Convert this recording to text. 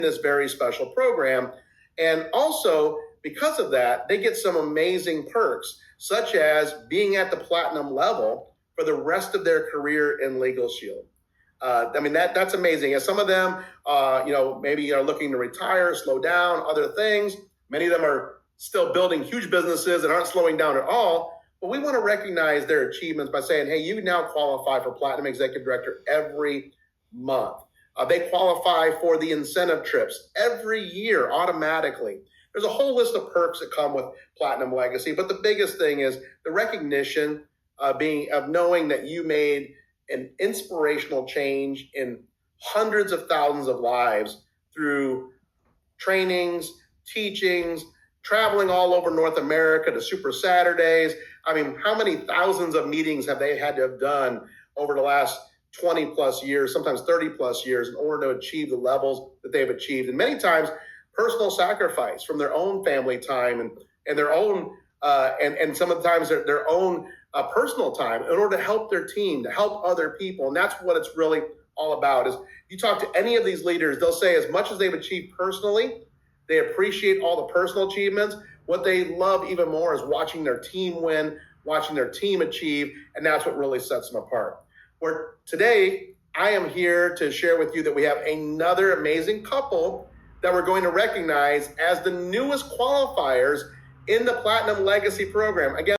this very special program. And also, because of that, they get some amazing perks, such as being at the platinum level for the rest of their career in LegalShield. That's amazing. And some of them, maybe are looking to retire, slow down, other things. Many of them are still building huge businesses and aren't slowing down at all. But we want to recognize their achievements by saying, hey, you now qualify for Platinum Executive Director every month. They qualify for the incentive trips every year automatically. There's a whole list of perks that come with Platinum Legacy, but the biggest thing is the recognition of knowing that you made an inspirational change in hundreds of thousands of lives through trainings, teachings, traveling all over North America to Super Saturdays. How many thousands of meetings have they had to have done over the last 20 plus years, sometimes 30 plus years, in order to achieve the levels that they've achieved? And many times personal sacrifice from their own family time and their own, and sometimes their own personal time in order to help their team, to help other people. And that's what it's really all about. Is you talk to any of these leaders, they'll say as much as they've achieved personally, they appreciate all the personal achievements. What they love even more is watching their team win, watching their team achieve, and that's what really sets them apart. Where today, I am here to share with you that we have another amazing couple that we're going to recognize as the newest qualifiers in the Platinum Legacy program. Again,